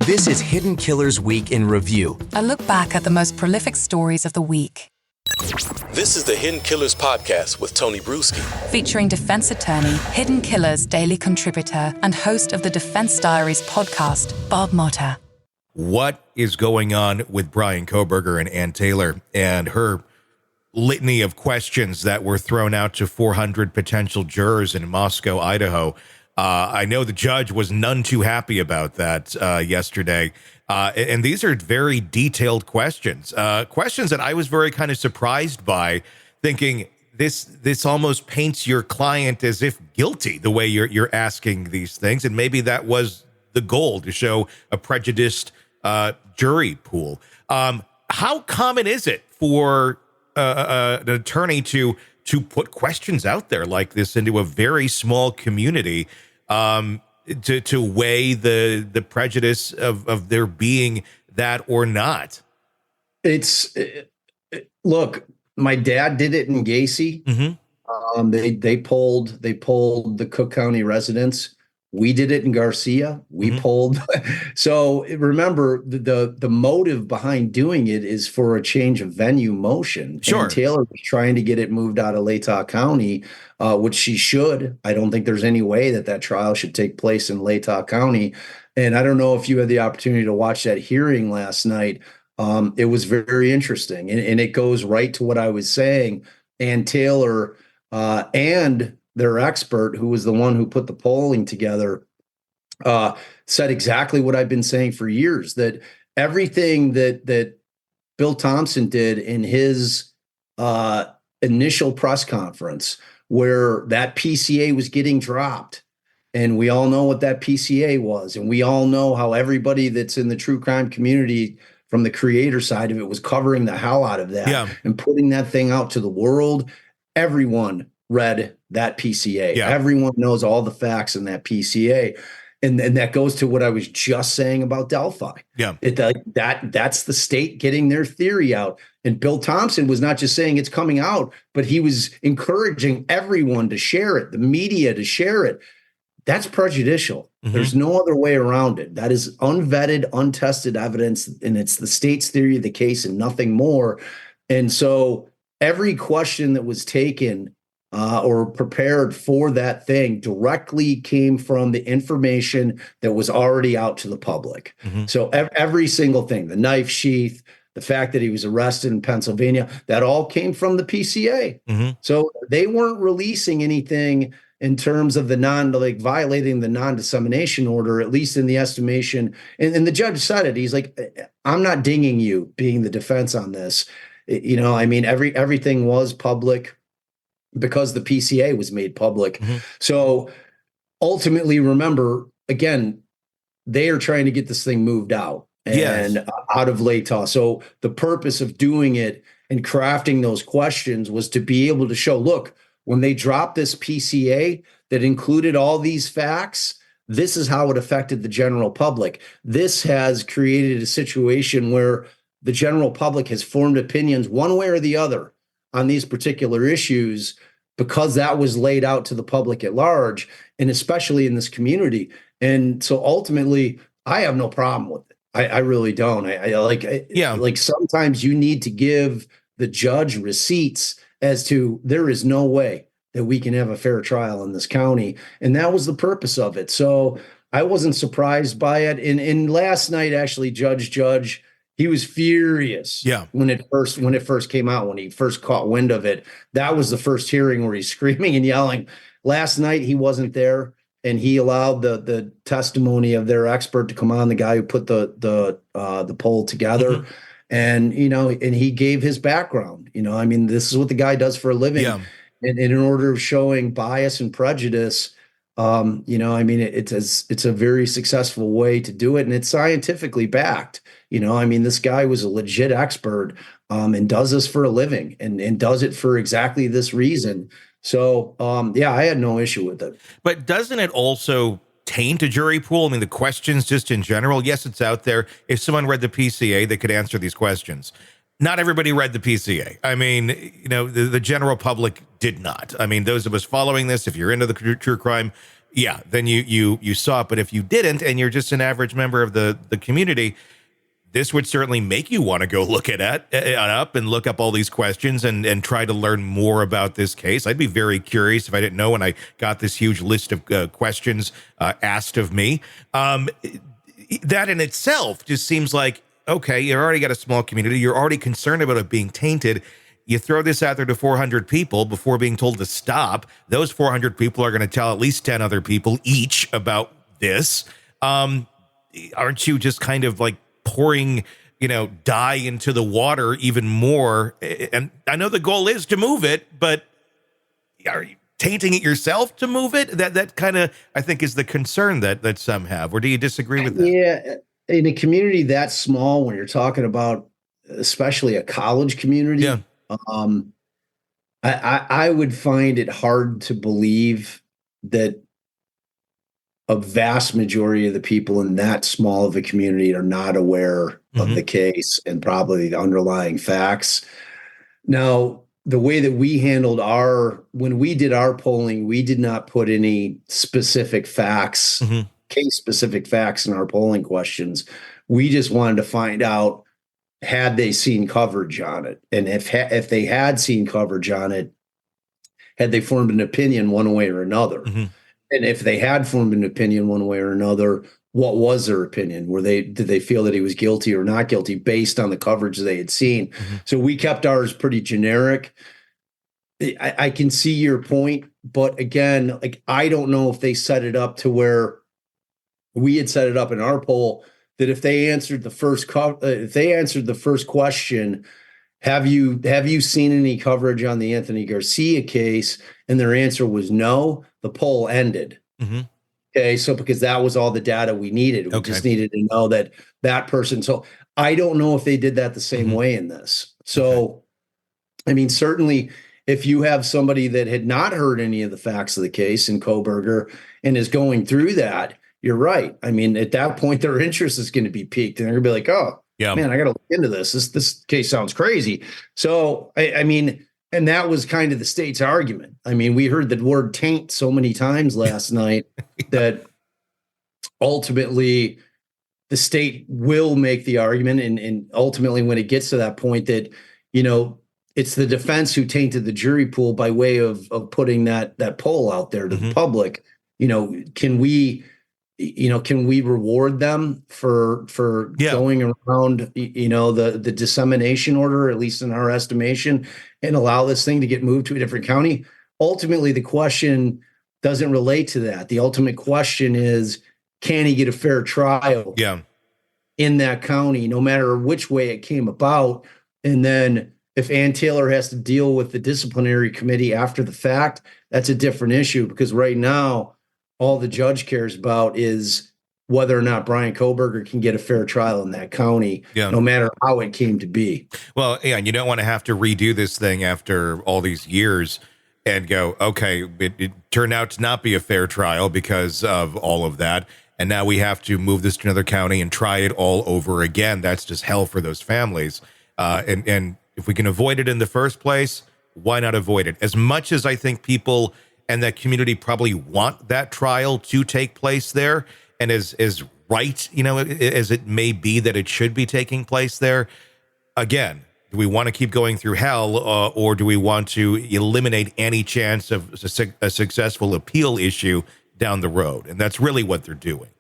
This is Hidden Killers Week in Review. A look back at the most prolific stories of the week. This is the Hidden Killers podcast with Tony Brueski. Featuring defense attorney, Hidden Killers daily contributor, and host of the Defense Diaries podcast, Bob Motta. What is going on with Bryan Kohberger and Ann Taylor and her litany of questions that were thrown out to 400 potential jurors in Moscow, Idaho? I know the judge was none too happy about that yesterday. And these are very detailed questions, questions that I was very kind of surprised by, thinking this almost paints your client as if guilty the way you're asking these things. And maybe that was the goal, to show a prejudiced jury pool. How common is it for an attorney to put questions out there like this into a very small community, to weigh the prejudice of there being that or not? Look, my dad did it in Gacy. Mm-hmm. They polled the Cook County residents. We did it in Garcia. We polled. So remember, the motive behind doing it is for a change of venue motion. Sure. And Taylor was trying to get it moved out of Latah County, which she should. I don't think there's any way that trial should take place in Latah County. And I don't know if you had the opportunity to watch that hearing last night. It was very interesting. And it goes right to what I was saying. And Taylor and their expert, who was the one who put the polling together, said exactly what I've been saying for years, that everything that Bill Thompson did in his initial press conference, where that PCA was getting dropped, and we all know what that PCA was, and we all know how everybody that's in the true crime community from the creator side of it was covering the hell out of that and putting that thing out to the world. Everyone read that PCA. Yeah. Everyone knows all the facts in that PCA. And that goes to what I was just saying about Delphi. Yeah. That's the state getting their theory out. And Bill Thompson was not just saying it's coming out, but he was encouraging everyone to share it, the media to share it. That's prejudicial. Mm-hmm. There's no other way around it. That is unvetted, untested evidence, and it's the state's theory of the case and nothing more. And so every question that was taken or prepared for that thing directly came from the information that was already out to the public. Mm-hmm. So every single thing, the knife sheath, the fact that he was arrested in Pennsylvania, that all came from the PCA. Mm-hmm. So they weren't releasing anything in terms of violating the non-dissemination order, at least in the estimation. And the judge said it. He's like, I'm not dinging you being the defense on this. Everything was public because the PCA was made public. Mm-hmm. So ultimately, remember, again, they are trying to get this thing moved out and out of Latah. So the purpose of doing it and crafting those questions was to be able to show, look, when they dropped this PCA that included all these facts, this is how it affected the general public. This has created a situation where the general public has formed opinions one way or the other on these particular issues because that was laid out to the public at large, and especially in this community. And so ultimately, I have no problem with it. I really don't. Like sometimes you need to give the judge receipts as to there is no way that we can have a fair trial in this county. And that was the purpose of it. So I wasn't surprised by it. And last night, actually, Judge, he was furious when it first came out, when he first caught wind of it. That was the first hearing where he's screaming and yelling. Last night, he wasn't there, and he allowed the testimony of their expert to come on, the guy who put the poll together. Mm-hmm. And, and he gave his background. This is what the guy does for a living. Yeah. And in order of showing bias and prejudice, it's a very successful way to do it. And it's scientifically backed. This guy was a legit expert and does this for a living and does it for exactly this reason. So, I had no issue with it. But doesn't it also taint a jury pool? The questions just in general, yes, it's out there. If someone read the PCA, they could answer these questions. Not everybody read the PCA. The general public did not. Those of us following this, if you're into the true crime then you saw it. But if you didn't, and you're just an average member of the community, this would certainly make you want to go look at up and look up all these questions and try to learn more about this case. I'd be very curious if I didn't know when I got this huge list of questions asked of me. That in itself just seems like, okay, you already got a small community. You're already concerned about it being tainted. You throw this out there to 400 people before being told to stop. Those 400 people are going to tell at least 10 other people each about this. Aren't you just kind of like pouring, dye into the water even more? And I know the goal is to move it, but are you tainting it yourself to move it? That kind of, I think, is the concern that some have. Or do you disagree with that? Yeah, in a community that small, when you're talking about especially a college community, I would find it hard to believe that a vast majority of the people in that small of a community are not aware of the case and probably the underlying facts. Now, the way that we handled when we did our polling, we did not put any specific facts, case-specific facts in our polling questions. We just wanted to find out, had they seen coverage on it? And if they had seen coverage on it, had they formed an opinion one way or another? And if they had formed an opinion one way or another, what was their opinion? Did they feel that he was guilty or not guilty based on the coverage they had seen? So we kept ours pretty generic. I can see your point, but again, like, I don't know if they set it up to where we had set it up in our poll that if they answered the first question, have you seen any coverage on the Anthony Garcia case? And their answer was no, the poll ended. Okay, so because that was all the data we needed. We just needed to know that person. So I don't know if they did that the same way in this. So, I mean, certainly if you have somebody that had not heard any of the facts of the case in Kohberger and is going through that, you're right. I mean, at that point, their interest is going to be piqued and they're going to be like, oh, man, I got to look into this. This case sounds crazy. So, I mean, and that was kind of the state's argument. I mean, we heard the word taint so many times last night that ultimately the state will make the argument. And ultimately, when it gets to that point that, it's the defense who tainted the jury pool by way of putting that poll out there to the public. Can we reward them for going around, the dissemination order, at least in our estimation, and allow this thing to get moved to a different county? Ultimately, the question doesn't relate to that. The ultimate question is, can he get a fair trial in that county, no matter which way it came about? And then if Ann Taylor has to deal with the disciplinary committee after the fact, that's a different issue, because right now, all the judge cares about is whether or not Bryan Kohberger can get a fair trial in that county, no matter how it came to be. Well, and you don't want to have to redo this thing after all these years and go, okay, it turned out to not be a fair trial because of all of that. And now we have to move this to another county and try it all over again. That's just hell for those families. And if we can avoid it in the first place, why not avoid it? As much as I think people and that community probably want that trial to take place there, and as right, as it may be that it should be taking place there, again, do we want to keep going through hell, or do we want to eliminate any chance of a successful appeal issue down the road? And that's really what they're doing.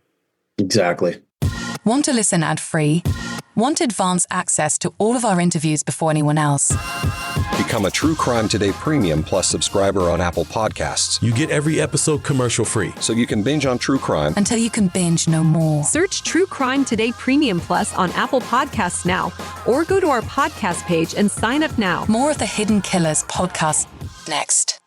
Exactly. Want to listen ad-free? Want advanced access to all of our interviews before anyone else? Become a True Crime Today Premium Plus subscriber on Apple Podcasts. You get every episode commercial-free, so you can binge on true crime until you can binge no more. Search True Crime Today Premium Plus on Apple Podcasts now, or go to our podcast page and sign up now. More of the Hidden Killers podcast next.